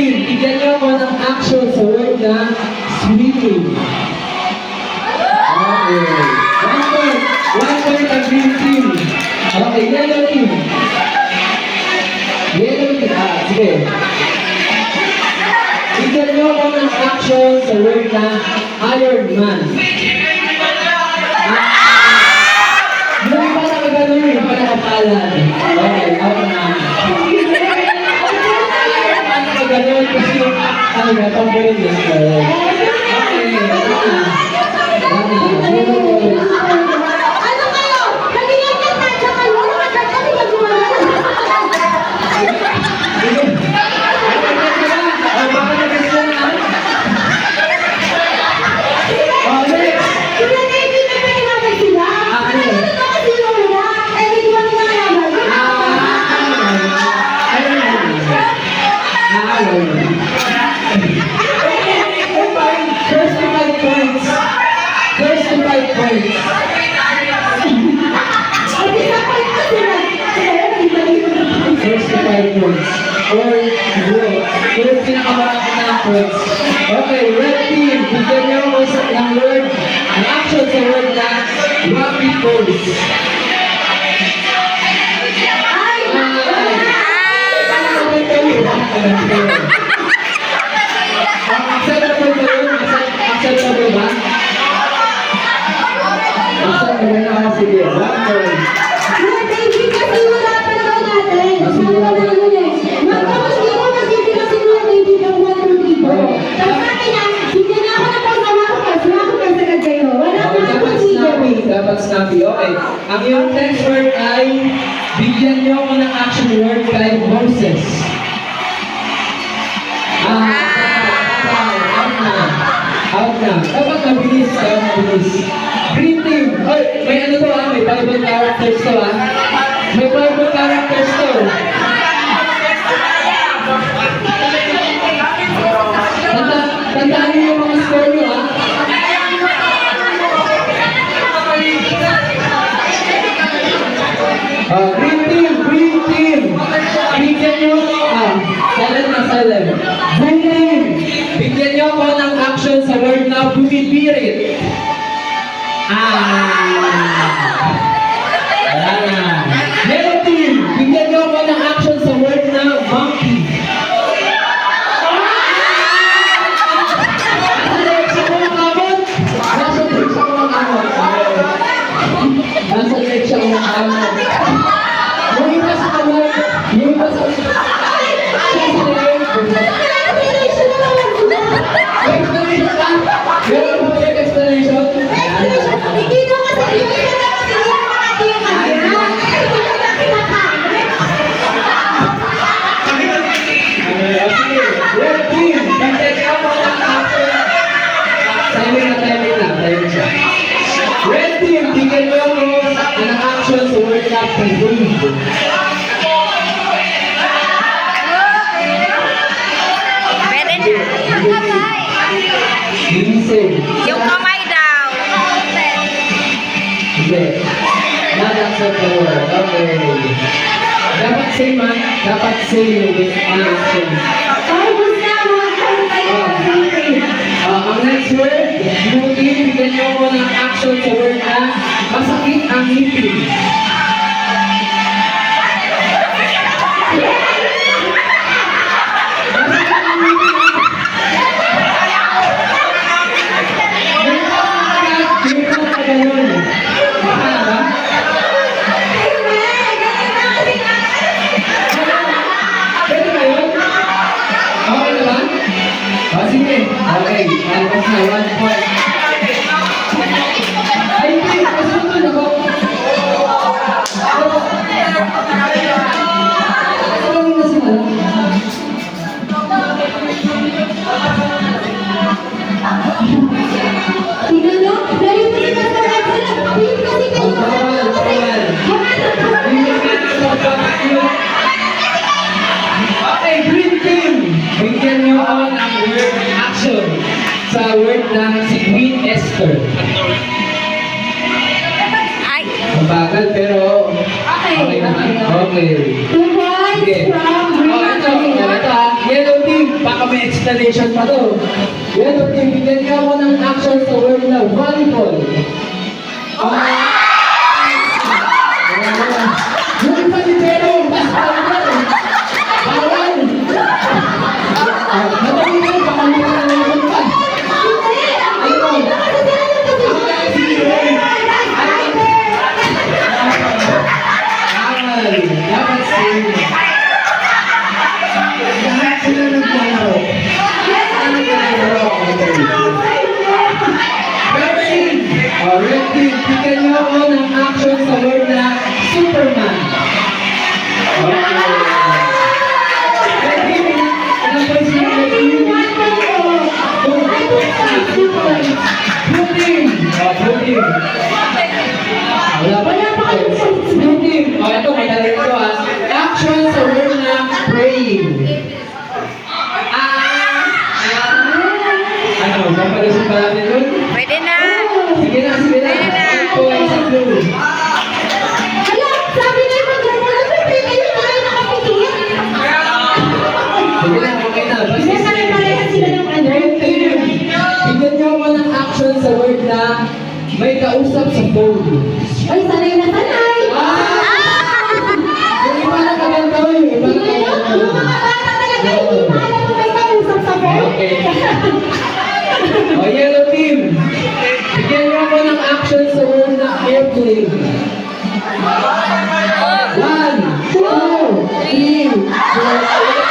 team, bigyan niyo ako ng action sa word na swimming. Okay. One point. One point ang green team. Okay, yellow team. Yellow team. Sige. Bigyan niyo ako ng action sa word na Iron Man. Yung pala ka gano'n, yung pala kapalan. Okay, ako na. Ano ka gano'n kasi ano na, pambalin niya. Okay, ako na. Ano kayo? Nag-iingat na siya kayo. Nakagad kami mag-umalan. Kuya David, may paliwanag sila. Ano ito kasi yung una? Eh, hindi mo nila First to 5 points. First to 5 points. First to 5 points. Or zero. Pero pinakamarami na points. Okay, red team. Bigyan niyo ako ng word, ang action sa word na Rocky Pose. Acceptable ba yun? Acceptable ba? Acceptable na. Sige, one point. Kuya David, kasi wala pa daw natin. Sabi ko na yun eh. Magkakos di mo, magtitira si Kuya David ang 1, 2, 3, 4. Tapos sabi na, hindi na ako napasama ko agad kayo. Wala pa Okay, ako dapat snappy. Dapat snappy. Okay. Ang iyong next word ay bigyan niyo ako ng action word kay Moses. Out na. Dapat mabilis. Dapat mabilis. Green team. Oy, may ano to may Bible characters to May Bible characters to. Tandaan niyo yung mga score niyo Green team. Bigyan niyo, silent na silent. Green team, bigyan niyo ako ng action sa word na bumibirit. Yellow team, bigyan niyo ako ng action sa word na monkey. Nasa leg siya kumakamot. Yung iba sa kamot, yung iba sa explanation ka? Meron mo yung explanation? Hindi ko kasi yung isa na kasi yung mga tiyo Sige, red team, bigyan niyo ako ng action. Timing na. Red team, bigyan niyo ako ng action sa word na presume. Pwede na. Ginising. Yung kamay daw. Hindi. Not acceptable. Okay. Dapat same man. Dapat same with an action. Ang next word, blue team, bigyan niyo ako ng action sa word na masakit ang ngipin. Sige. Okay. Alpas na. 1 point. Ay, hindi. Kasunod ako. Ano na sila? Tingnan nyo, nalipin na sa sila. Please kasi kayo. Okay, green team. Bigyan niyo ako ng word action sa word na si Queen Esther. Ay. Mabagal pero okay naman. Okay. 2 points Sige. from Green Ito. Team. Yellow team. Baka explanation pa to. Yellow team, bigyan niyo ako ng action sa word na volleyball. Yung iba ni Pero, basketball. Bawal. Madali na, baka hindi ka naman pa. Dapat same. Lahat sila naglalaro. Red team, bigyan niyo ako ng action sa word na Superman. Red team, ilang points na red team? Blue team. Blue team. Wala pa yan. Blue team. Ito, madali ito ha. Action sa word na praying. Ano, mapalusot pa natin yun? Pwede na. Sige na, sige na. Pwede na. Points sa blue. Hala, sabi niya yung mag-gano'n. Ano ba kayo tayo nakapikit? Sige na, okay na. Hindi Basta na pareha sila ng ano. Red team, bigyan niyo ako ng action sa word na may kausap sa phone. Ay, sanay na sanay. Yung iba na kaganda yung iba na Yung kaganda. mga bata talaga, hindi pa alam kung may kausap sa phone. Okay. O, yellow team, bigyan niyo ako ng action sa word na airplane. 1, 2, 3,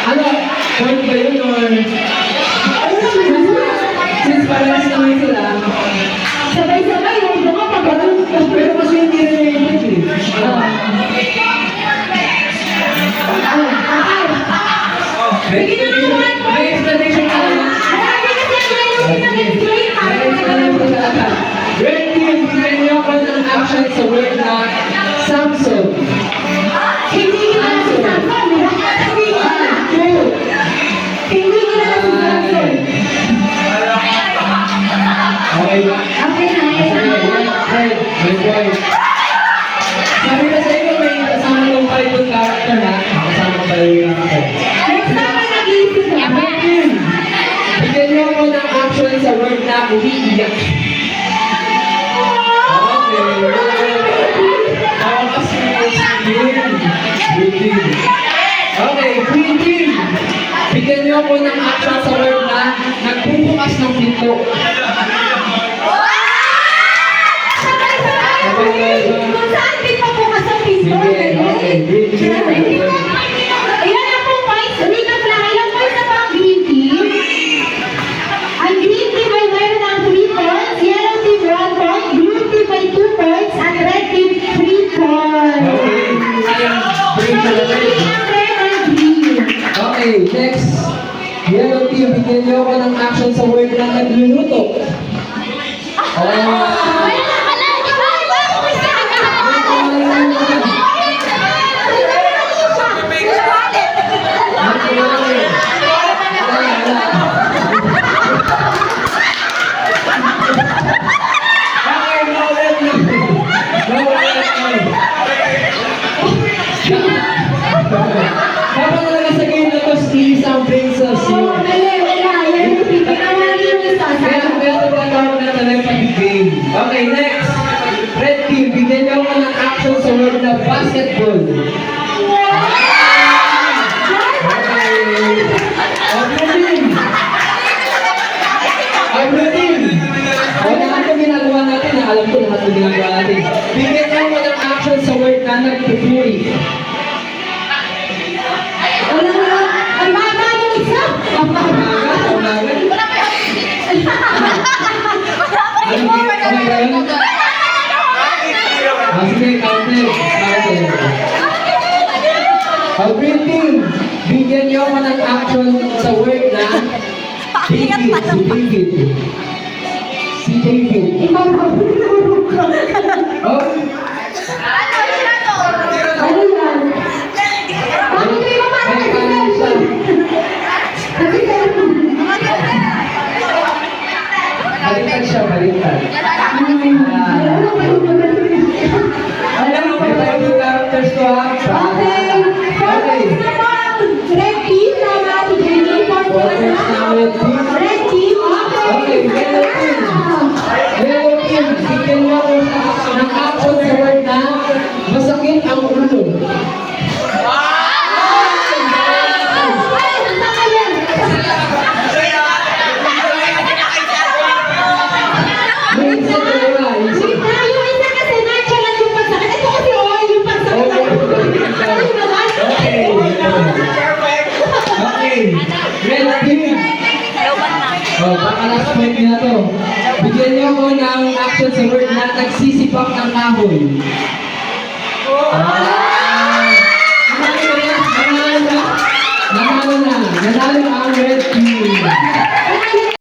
Ano? Point ba yun or... Since parehas naman sila, Sabay-sabay, huwag mo ka pag-gano'n. pero kasi hindi rin yung point eh. May explanation ka naman. Red team, bigyan niyo ako ng action sa word na Samsung. 1, 2, okay. Sabi ko sa inyo, may kasama ng Bible character na. Kasama pa yung character. Red team, bigyan niyo ako ng action sa word na umiiyak. Okay, green team. Bigyan niyo ako ng action sa word na nagbubukas ng pinto. Sige, okay, green team. Ilan na po points? Recap lang. Ilang points na po ang green team? Ang green team ay mayroon ng 3 points, yellow team 1 point, blue team ay 2 points, at red team 3 points. Green So, team. hindi ang red and green. Okay, next. Yellow team, bigyan niyo ako ng action sa word na nagluluto. Habang nakalagay na to, isang princess yun. Kaya tinatawag na telepathy game. Okay, next. Red team, bigyan niyo ako ng action sa word na basketball. Blue team. O, lahat ng ginagawa natin, alam ko lahat ng ginagawa natin. Bigyan niyo ako ng action sa word na nagpupuri. Ang baba ng isa. Sige, counter. Green team, bigyan niyo ako ng action sa word na David. Si David. Si David. Ikaw na. Oh, Ano yan? Bakit kayo parang nag-selfie? Nag-selfie. baliktad siya, baliktad. Alam mo, may favorite characters ko ha? Okay. Okay. Red team, tama, si Jenny. Focus na red team. Red team, okay. Okay, yellow team. Yellow team, bigyan mo ako ng action sa word na masakit ang ulo. Ay, saan ka yan? Wait sa dalawa. Wait na, yung isa kasi nonchalant yung pagsakit. Ito kasi oil yung pagsakit. Ano yung naman? Okay. Red team. Lobat na. Oh, baka last point na to. Bigyan niyo ako ng action sa word na nagsisipak ng kahoy. Nanalo na. Nanalo ang red team.